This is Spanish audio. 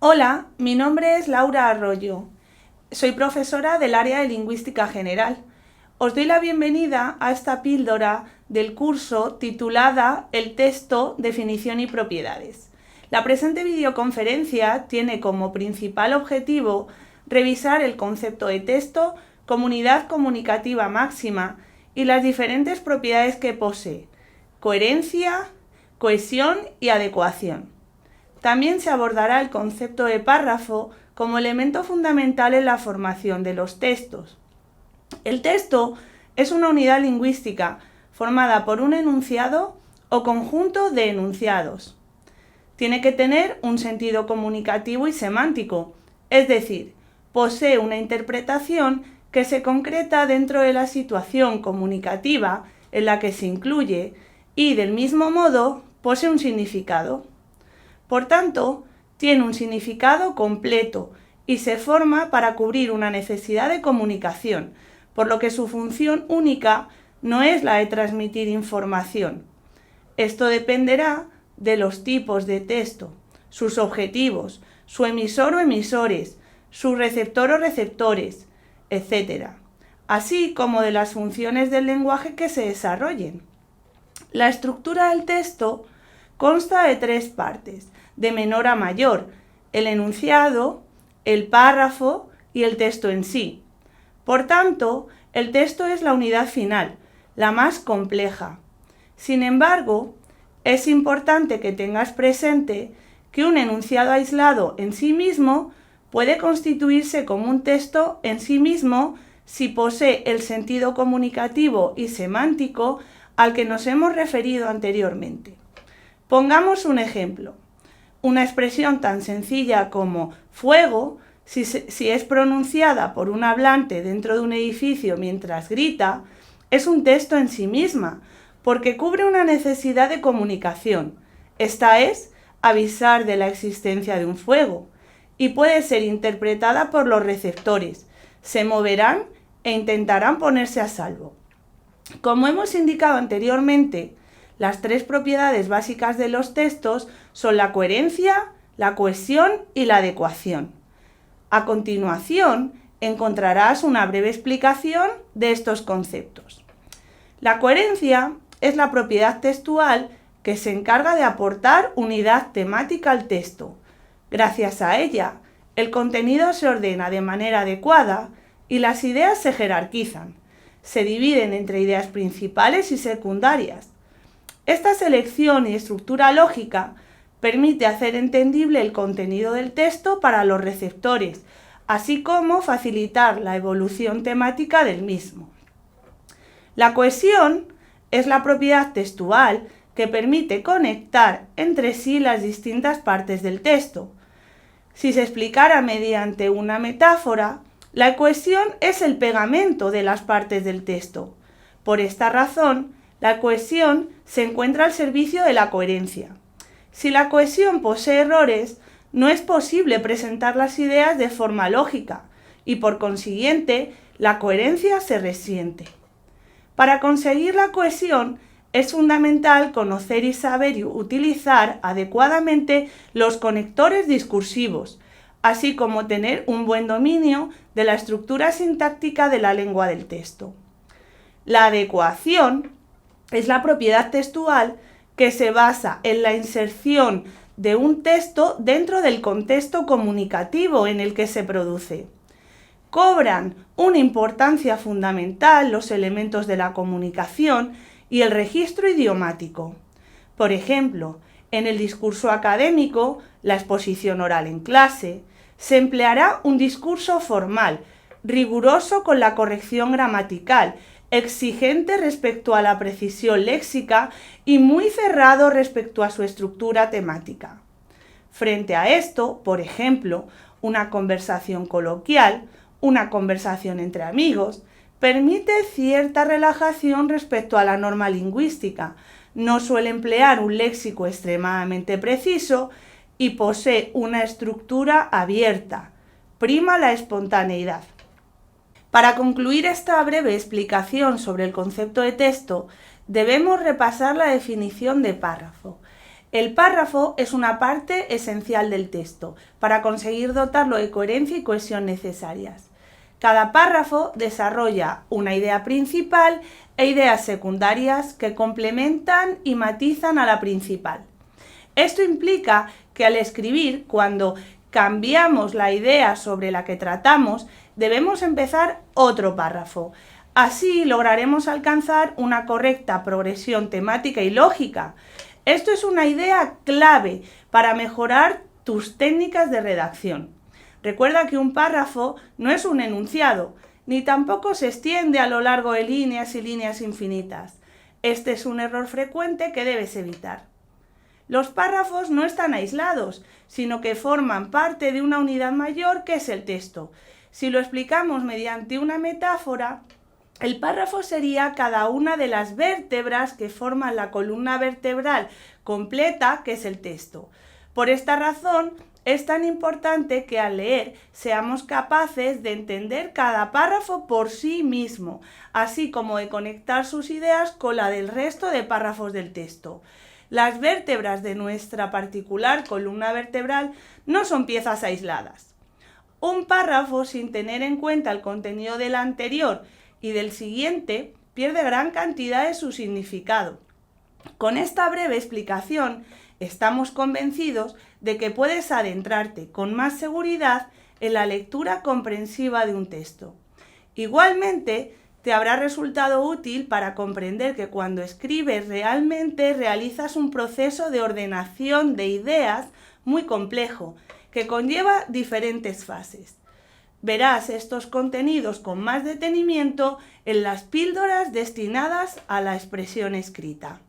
Hola, mi nombre es Laura Arroyo. Soy profesora del área de Lingüística General. Os doy la bienvenida a esta píldora del curso titulada El texto, definición y propiedades. La presente videoconferencia tiene como principal objetivo revisar el concepto de texto, comunidad comunicativa máxima y las diferentes propiedades que posee: coherencia, cohesión y adecuación. También se abordará el concepto de párrafo como elemento fundamental en la formación de los textos. El texto es una unidad lingüística formada por un enunciado o conjunto de enunciados. Tiene que tener un sentido comunicativo y semántico, es decir, posee una interpretación que se concreta dentro de la situación comunicativa en la que se incluye y, del mismo modo, posee un significado. Por tanto, tiene un significado completo y se forma para cubrir una necesidad de comunicación, por lo que su función única no es la de transmitir información. Esto dependerá de los tipos de texto, sus objetivos, su emisor o emisores, su receptor o receptores, etc., así como de las funciones del lenguaje que se desarrollen. La estructura del texto consta de 3 partes, de menor a mayor: el enunciado, el párrafo y el texto en sí. Por tanto, el texto es la unidad final, la más compleja. Sin embargo, es importante que tengas presente que un enunciado aislado en sí mismo puede constituirse como un texto en sí mismo si posee el sentido comunicativo y semántico al que nos hemos referido anteriormente. Pongamos un ejemplo. Una expresión tan sencilla como fuego, si es pronunciada por un hablante dentro de un edificio mientras grita, es un texto en sí misma, porque cubre una necesidad de comunicación. Esta es avisar de la existencia de un fuego, y puede ser interpretada por los receptores. Se moverán e intentarán ponerse a salvo. Como hemos indicado anteriormente, las 3 propiedades básicas de los textos son la coherencia, la cohesión y la adecuación. A continuación, encontrarás una breve explicación de estos conceptos. La coherencia es la propiedad textual que se encarga de aportar unidad temática al texto. Gracias a ella, el contenido se ordena de manera adecuada y las ideas se jerarquizan. Se dividen entre ideas principales y secundarias. Esta selección y estructura lógica permite hacer entendible el contenido del texto para los receptores, así como facilitar la evolución temática del mismo. La cohesión es la propiedad textual que permite conectar entre sí las distintas partes del texto. Si se explicara mediante una metáfora, la cohesión es el pegamento de las partes del texto. Por esta razón, la cohesión se encuentra al servicio de la coherencia. Si la cohesión posee errores, no es posible presentar las ideas de forma lógica y, por consiguiente, la coherencia se resiente. Para conseguir la cohesión, es fundamental conocer y saber utilizar adecuadamente los conectores discursivos, así como tener un buen dominio de la estructura sintáctica de la lengua del texto. La adecuación es la propiedad textual que se basa en la inserción de un texto dentro del contexto comunicativo en el que se produce. Cobran una importancia fundamental los elementos de la comunicación y el registro idiomático. Por ejemplo, en el discurso académico, la exposición oral en clase, se empleará un discurso formal, riguroso con la corrección gramatical, exigente respecto a la precisión léxica y muy cerrado respecto a su estructura temática. Frente a esto, por ejemplo, una conversación coloquial, una conversación entre amigos, permite cierta relajación respecto a la norma lingüística, no suele emplear un léxico extremadamente preciso y posee una estructura abierta, prima la espontaneidad. Para concluir esta breve explicación sobre el concepto de texto, debemos repasar la definición de párrafo. El párrafo es una parte esencial del texto para conseguir dotarlo de coherencia y cohesión necesarias. Cada párrafo desarrolla una idea principal e ideas secundarias que complementan y matizan a la principal. Esto implica que al escribir, cuando cambiamos la idea sobre la que tratamos, debemos empezar otro párrafo. Así lograremos alcanzar una correcta progresión temática y lógica. Esto es una idea clave para mejorar tus técnicas de redacción. Recuerda que un párrafo no es un enunciado, ni tampoco se extiende a lo largo de líneas y líneas infinitas. Este es un error frecuente que debes evitar. Los párrafos no están aislados, sino que forman parte de una unidad mayor que es el texto. Si lo explicamos mediante una metáfora, el párrafo sería cada una de las vértebras que forman la columna vertebral completa, que es el texto. Por esta razón, es tan importante que al leer seamos capaces de entender cada párrafo por sí mismo, así como de conectar sus ideas con la del resto de párrafos del texto. Las vértebras de nuestra particular columna vertebral no son piezas aisladas. Un párrafo sin tener en cuenta el contenido del anterior y del siguiente pierde gran cantidad de su significado. Con esta breve explicación, estamos convencidos de que puedes adentrarte con más seguridad en la lectura comprensiva de un texto. Igualmente, te habrá resultado útil para comprender que cuando escribes realmente realizas un proceso de ordenación de ideas muy complejo, que conlleva diferentes fases. Verás estos contenidos con más detenimiento en las píldoras destinadas a la expresión escrita.